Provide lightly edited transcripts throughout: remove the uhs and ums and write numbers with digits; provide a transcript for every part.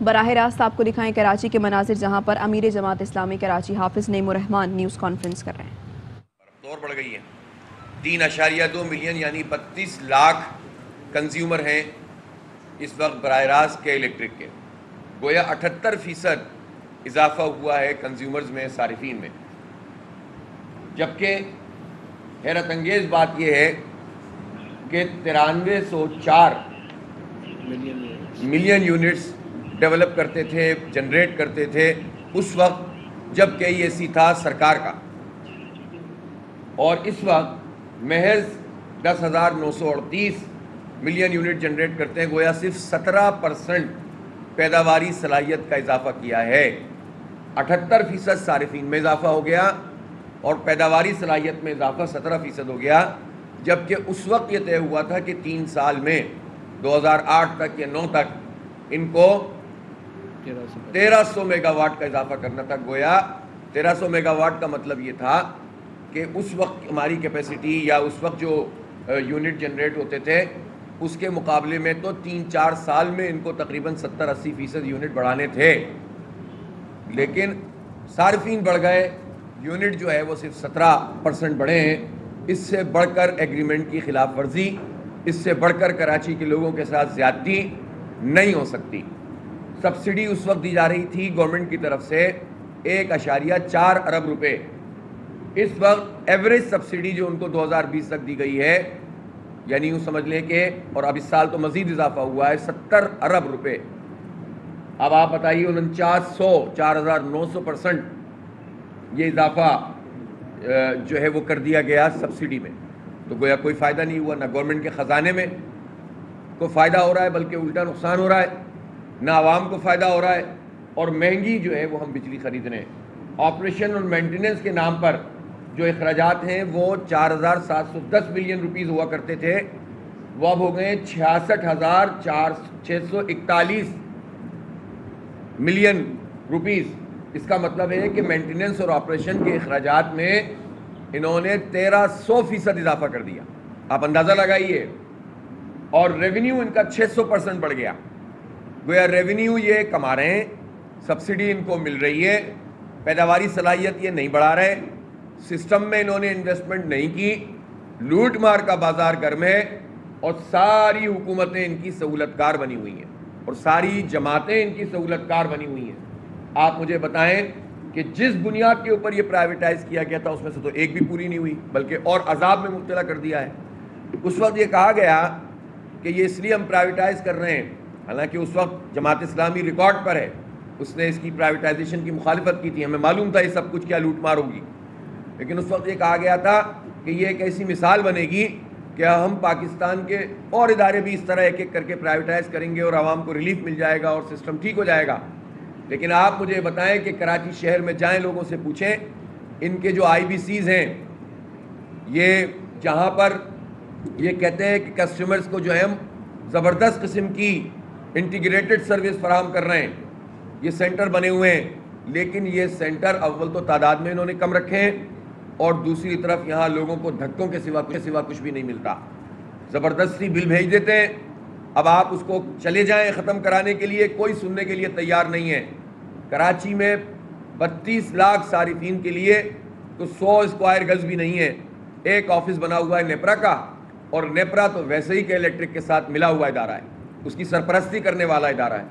براہ راست آپ کو دکھائیں کراچی کے مناظر، جہاں پر امیر جماعت اسلامی کراچی حافظ نعیم الرحمان نیوز کانفرنس کر رہے ہیں۔ رفتار بڑھ گئی ہے، 3.2 ملین یعنی 32 لاکھ کنزیومر ہیں اس وقت براہ راست کے الیکٹرک کے، گویا 78% اضافہ ہوا ہے کنزیومرز میں، صارفین میں۔ جبکہ حیرت انگیز بات یہ ہے کہ 9304 ملین یونٹس ڈیولپ کرتے تھے، جنریٹ کرتے تھے اس وقت جب کہ یہ سی تھا سرکار کا، اور اس وقت محض 10,938 ملین یونٹ جنریٹ کرتے ہیں، گویا صرف 17% پیداواری صلاحیت کا اضافہ کیا ہے۔ 78% صارفین میں اضافہ ہو گیا اور پیداواری صلاحیت میں اضافہ 17% ہو گیا، جبکہ اس وقت یہ طے ہوا تھا کہ 3 سال میں 2008 تک یا 9 تک ان کو 1300 میگا واٹ کا اضافہ کرنا تھا۔ گویا 1300 میگا واٹ کا مطلب یہ تھا کہ اس وقت ہماری کیپیسٹی یا اس وقت جو یونٹ جنریٹ ہوتے تھے اس کے مقابلے میں تو 3-4 سال میں ان کو تقریباً 70-80% یونٹ بڑھانے تھے، لیکن صارفین بڑھ گئے، یونٹ جو ہے وہ صرف 17% بڑھے ہیں۔ اس سے بڑھ کر ایگریمنٹ کی خلاف ورزی، اس سے بڑھ کر کراچی کے لوگوں کے ساتھ زیادتی نہیں ہو سکتی۔ سبسڈی اس وقت دی جا رہی تھی گورنمنٹ کی طرف سے 1.4 ارب روپے، اس وقت ایوریج سبسڈی جو ان کو 2020 تک دی گئی ہے، یعنی یوں سمجھ لیں کہ، اور اب اس سال تو مزید اضافہ ہوا ہے، 70 ارب روپے۔ اب آپ بتائیے 4900 یہ اضافہ جو ہے وہ کر دیا گیا سبسڈی میں، تو گویا کوئی فائدہ نہیں ہوا، نہ گورنمنٹ کے خزانے میں کوئی فائدہ ہو رہا ہے بلکہ الٹا نقصان ہو رہا ہے، نہ عوام کو فائدہ ہو رہا ہے، اور مہنگی جو ہے وہ ہم بجلی خرید رہے ہیں۔ آپریشن اور مینٹیننس کے نام پر جو اخراجات ہیں وہ 4710 ملین روپیز ہوا کرتے تھے، وہ اب ہو گئے 66,641 ملین روپیز۔ اس کا مطلب ہے کہ مینٹیننس اور آپریشن کے اخراجات میں انہوں نے 1300% اضافہ کر دیا، آپ اندازہ لگائیے، اور ریونیو ان کا 600% بڑھ گیا۔ گویا ریونیو یہ کما رہے ہیں، سبسڈی ان کو مل رہی ہے، پیداواری صلاحیت یہ نہیں بڑھا رہے، سسٹم میں انہوں نے انویسٹمنٹ نہیں کی، لوٹ مار کا بازار گرم ہے، اور ساری حکومتیں ان کی سہولت کار بنی ہوئی ہیں اور ساری جماعتیں ان کی سہولت کار بنی ہوئی ہیں۔ آپ مجھے بتائیں کہ جس بنیاد کے اوپر یہ پرائیویٹائز کیا گیا تھا اس میں سے تو ایک بھی پوری نہیں ہوئی، بلکہ اور عذاب میں مبتلا کر دیا ہے۔ اس وقت یہ کہا گیا کہ یہ اس لیے ہم پرائیویٹائز کر رہے ہیں، حالانکہ اس وقت جماعت اسلامی ریکارڈ پر ہے، اس نے اس کی پرائیویٹائزیشن کی مخالفت کی تھی، ہمیں معلوم تھا یہ سب کچھ کیا لوٹ مار ہوگی، لیکن اس وقت یہ کہا گیا تھا کہ یہ ایک ایسی مثال بنے گی کہ ہم پاکستان کے اور ادارے بھی اس طرح ایک ایک کر کے پرائیویٹائز کریں گے اور عوام کو ریلیف مل جائے گا اور سسٹم ٹھیک ہو جائے گا۔ لیکن آپ مجھے بتائیں کہ کراچی شہر میں جائیں، لوگوں سے پوچھیں، ان کے جو آئی بی سیز ہیں، یہ جہاں پر یہ کہتے ہیں کہ کسٹمرز کو جو ہے ہم زبردست قسم کی انٹیگریٹڈ سروس فراہم کر رہے ہیں، یہ سینٹر بنے ہوئے ہیں، لیکن یہ سینٹر اول تو تعداد میں انہوں نے کم رکھے ہیں، اور دوسری طرف یہاں لوگوں کو دھکوں کے سوا کچھ بھی نہیں ملتا، زبردستی بل بھیج دیتے ہیں۔ اب آپ اس کو چلے جائیں ختم کرانے کے لیے، کوئی سننے کے لیے تیار نہیں ہے۔ کراچی میں 32 لاکھ صارفین کے لیے تو 100 اسکوائر گز بھی نہیں ہے۔ ایک آفس بنا ہوا ہے نیپرا کا، اور نیپرا تو ویسے ہی کہ الیکٹرک کے ساتھ ملا ہوا ادارہ ہے، اس کی سرپرستی کرنے والا ادارہ ہے۔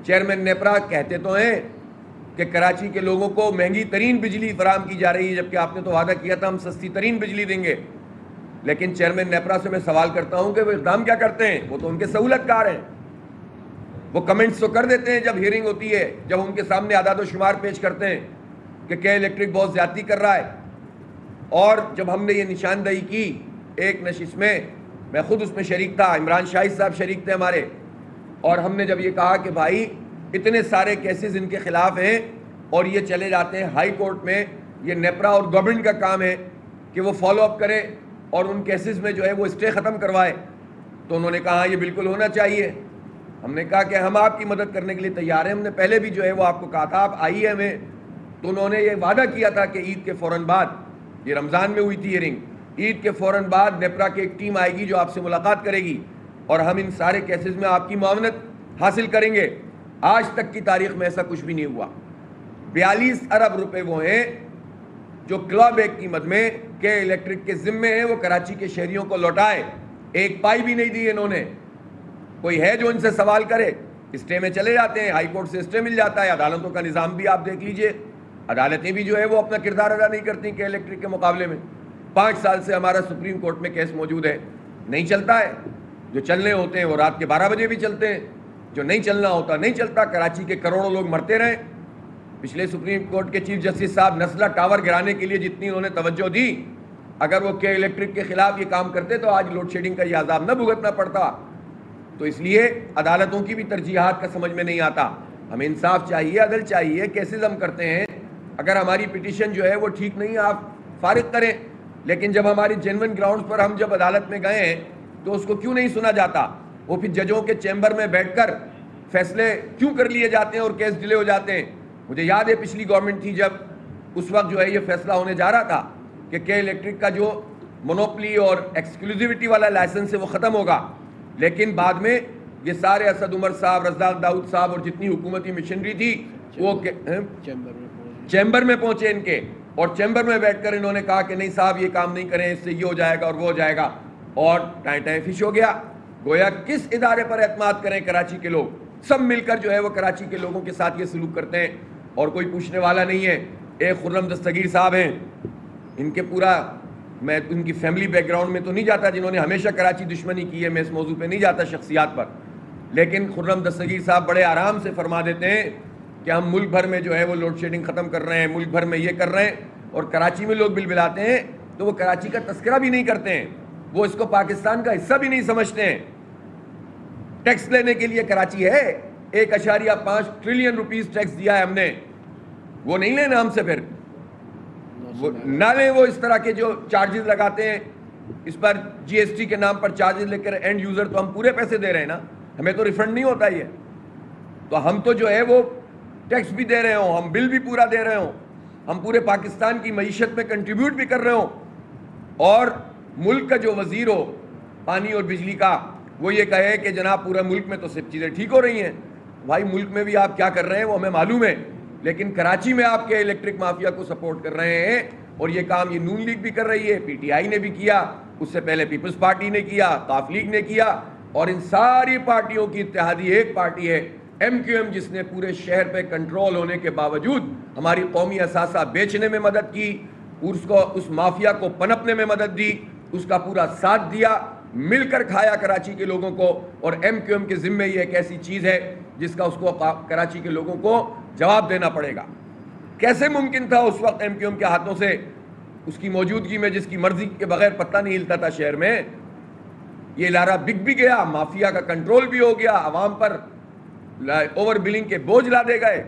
چیئرمین نیپرا کہتے تو ہیں کہ کراچی کے لوگوں کو مہنگی ترین بجلی فراہم کی جا رہی ہے، جبکہ آپ نے تو وعدہ کیا تھا ہم سستی ترین بجلی دیں گے، لیکن چیئرمین نیپرا سے میں سوال کرتا ہوں کہ وہ اقدام کیا کرتے ہیں؟ وہ تو ان کے سہولت کار ہیں، وہ کمنٹس تو کر دیتے ہیں جب ہیئرنگ ہوتی ہے، جب ان کے سامنے اعداد و شمار پیش کرتے ہیں کہ کیا الیکٹرک بہت زیادتی کر رہا ہے۔ اور جب ہم نے یہ نشاندہی کی ایک نشست میں خود اس میں شریک تھا، عمران شاہد صاحب شریک تھے ہمارے، اور ہم نے جب یہ کہا کہ بھائی اتنے سارے کیسز ان کے خلاف ہیں اور یہ چلے جاتے ہیں ہائی کورٹ میں، یہ نیپرا اور گورنمنٹ کا کام ہے کہ وہ فالو اپ کرے اور ان کیسز میں جو ہے وہ اسٹے ختم کروائے، تو انہوں نے کہا یہ بالکل ہونا چاہیے۔ ہم نے کہا کہ ہم آپ کی مدد کرنے کے لیے تیار ہیں، ہم نے پہلے بھی جو ہے وہ آپ کو کہا تھا آپ آئیے ہمیں، تو انہوں نے یہ وعدہ کیا تھا کہ عید کے فوراً بعد، یہ رمضان میں ہوئی تھی ہیئرنگ، عید کے فوراً بعد نیپرا کی ایک ٹیم آئے گی جو آپ سے ملاقات کرے گی اور ہم ان سارے کیسز میں آپ کی معاونت حاصل کریں گے۔ آج تک کی تاریخ میں ایسا کچھ بھی نہیں ہوا. 42 ارب روپے وہ ہیں جو کلا بیک قیمت میں کہ الیکٹرک کے ذمے ہیں وہ کراچی کے شہریوں کو لوٹائے. ایک پائی بھی نہیں دی انہوں نے. کوئی ہے جو ان سے سوال کرے؟ اسٹے میں چلے جاتے ہیں, ہائی کورٹ سے اسٹے مل جاتا ہے. عدالتوں کا نظام بھی آپ دیکھ لیجئے, عدالتیں بھی جو ہے وہ اپنا کردار ادا نہیں کرتی کہ الیکٹرک کے مقابلے میں. 5 سال سے ہمارا سپریم کورٹ میں کیس موجود ہے, نہیں چلتا ہے. جو چلنے ہوتے ہیں وہ رات کے 12 بجے بھی چلتے ہیں, جو نہیں چلنا ہوتا نہیں چلتا. کراچی کے کروڑوں لوگ مرتے رہے. پچھلے سپریم کورٹ کے چیف جسٹس صاحب نسلہ ٹاور گرانے کے لیے جتنی انہوں نے توجہ دی, اگر وہ کے الیکٹرک کے خلاف یہ کام کرتے تو آج لوڈ شیڈنگ کا یہ عذاب نہ بھگتنا پڑتا. تو اس لیے عدالتوں کی بھی ترجیحات کا سمجھ میں نہیں آتا. ہمیں انصاف چاہیے, عدل چاہیے. کیسز ہم کرتے ہیں, اگر ہماری پٹیشن جو ہے وہ ٹھیک نہیں آپ فارغ کریں, لیکن جب ہماری جینوئن گراؤنڈز پر ہم جب عدالت میں گئے ہیں تو اس کو کیوں نہیں سنا جاتا؟ وہ پھر ججوں کے چیمبر میں بیٹھ کر فیصلے کیوں کر لیے جاتے ہیں اور کیس ڈیلے ہو جاتے ہیں؟ مجھے یاد ہے پچھلی گورنمنٹ تھی جب اس وقت جو ہے یہ فیصلہ ہونے جا رہا تھا کہ کے الیکٹرک کا جو مونوپلی اور ایکسکلوزیوٹی والا لائسنس ہے وہ ختم ہوگا, لیکن بعد میں یہ سارے اسد عمر صاحب, رزاق داؤد صاحب اور جتنی حکومتی مشنری تھی وہ چیمبر میں پہنچے ان کے, اور چیمبر میں بیٹھ کر انہوں نے کہا کہ نہیں صاحب یہ کام نہیں کریں, اس سے یہ ہو جائے گا اور وہ ہو جائے گا, اور ٹائیں فش ہو گیا. گویا کس ادارے پر اعتماد کریں کراچی کے لوگ؟ سب مل کر جو ہے وہ کراچی کے لوگوں کے ساتھ یہ سلوک کرتے ہیں اور کوئی پوچھنے والا نہیں ہے. ایک خرم دستگیر صاحب ہیں, ان کے پورا میں ان کی فیملی بیک گراؤنڈ میں تو نہیں جاتا, جنہوں نے ہمیشہ کراچی دشمنی کی ہے, میں اس موضوع پہ نہیں جاتا شخصیات پر, لیکن خرم دستگیر صاحب بڑے آرام سے فرما دیتے ہیں کہ ہم ملک بھر میں جو ہے وہ لوڈ شیڈنگ ختم کر رہے ہیں, ملک بھر میں یہ کر رہے ہیں, اور کراچی میں لوگ بل بلاتے ہیں تو وہ کراچی کا تذکرہ بھی نہیں کرتے ہیں, وہ اس کو پاکستان کا حصہ بھی نہیں سمجھتے ہیں. ٹیکس لینے کے لیے کراچی ہے, 1.5 ٹریلین روپیز ٹیکس دیا ہے ہم نے, وہ نہیں لینا ہم سے, پھر وہ نہ لیں. وہ اس طرح کے جو چارجز لگاتے ہیں اس پر, جی ایس ٹی کے نام پر چارجز لے کر اینڈ یوزر, تو ہم پورے پیسے دے رہے ہیں نا, ہمیں تو ریفنڈ نہیں ہوتا یہ. تو ہم تو جو ہے وہ ٹیکس بھی دے رہے ہوں, ہم بل بھی پورا دے رہے ہوں, ہم پورے پاکستان کی معیشت میں کنٹریبیوٹ بھی کر رہے ہوں, اور ملک کا جو وزیر ہو پانی اور بجلی کا وہ یہ کہے کہ جناب پورا ملک میں تو سب چیزیں ٹھیک ہو رہی ہیں. بھائی ملک میں بھی آپ کیا کر رہے ہیں وہ ہمیں معلوم ہے, لیکن کراچی میں آپ کے الیکٹرک مافیا کو سپورٹ کر رہے ہیں, اور یہ کام یہ نون لیگ بھی کر رہی ہے, پی ٹی آئی نے بھی کیا, اس سے پہلے پیپلز پارٹی نے کیا, قاف لیگ نے کیا, اور ان ساری پارٹیوں کی اتحادی ایک پارٹی ہے ایم کیو ایم, جس نے پورے شہر پہ کنٹرول ہونے کے باوجود ہماری قومی اثاثہ بیچنے میں مدد کی, اس مافیا کو پنپنے میں مدد دی, اس کا پورا ساتھ دیا, مل کر کھایا کراچی کے لوگوں کو. اور ایم کیو ایم کے ذمے یہ ایک ایسی چیز ہے جس کا اس کو کراچی کے لوگوں کو جواب دینا پڑے گا. کیسے ممکن تھا اس وقت ایم کیو ایم کے ہاتھوں سے, اس کی موجودگی میں جس کی مرضی کے بغیر پتہ نہیں ہلتا تھا شہر میں, یہ ادارہ بک بھی گیا, مافیا کا کنٹرول بھی ہو گیا, عوام پر اوور بلنگ کے بوجھ لا دے گئے,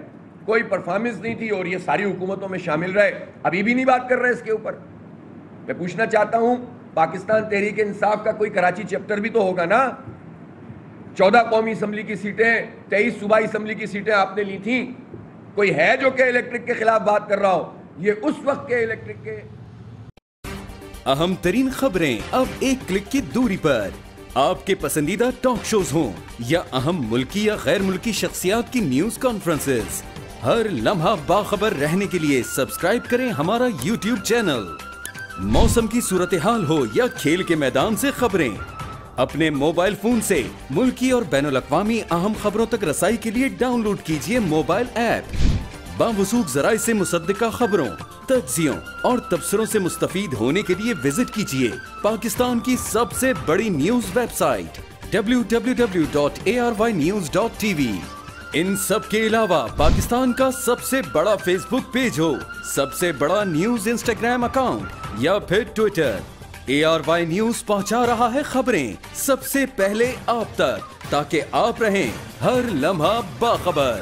کوئی پرفارمنس نہیں تھی, اور یہ ساری حکومتوں میں شامل رہے, ابھی بھی نہیں بات کر رہے اس کے اوپر. میں پوچھنا چاہتا ہوں, پاکستان تحریک انصاف کا کوئی کراچی چیپٹر بھی تو ہوگا نا. 14 قومی اسمبلی کی سیٹیں, 23 صوبائی اسمبلی کی سیٹیں آپ نے لی تھیں, کوئی ہے جو کہ الیکٹرک کے خلاف بات کر رہا ہو؟ یہ اس وقت کے الیکٹرک کے اہم ترین خبریں اب ایک کلک کی دوری پر. آپ کے پسندیدہ ٹاک شوز ہوں یا اہم ملکی یا غیر ملکی شخصیات کی نیوز کانفرنسز, ہر لمحہ باخبر رہنے کے لیے سبسکرائب کریں ہمارا یوٹیوب چینل. موسم کی صورتحال ہو یا کھیل کے میدان سے خبریں, اپنے موبائل فون سے ملکی اور بین الاقوامی اہم خبروں تک رسائی کے لیے ڈاؤن لوڈ کیجیے موبائل ایپ. باوثوق ذرائع سے مصدقہ خبروں, تجزیوں اور تبصروں سے مستفید ہونے کے لیے وزٹ کیجیے پاکستان کی سب سے بڑی نیوز ویب سائٹ www.arYnews.tv. ان سب کے علاوہ پاکستان کا سب سے بڑا فیس بک پیج ہو, سب سے بڑا نیوز انسٹاگرام اکاؤنٹ یا پھر ٹویٹر, ARY نیوز پہنچا رہا ہے خبریں سب سے پہلے آپ تک, تاکہ آپ رہیں ہر لمحہ باخبر.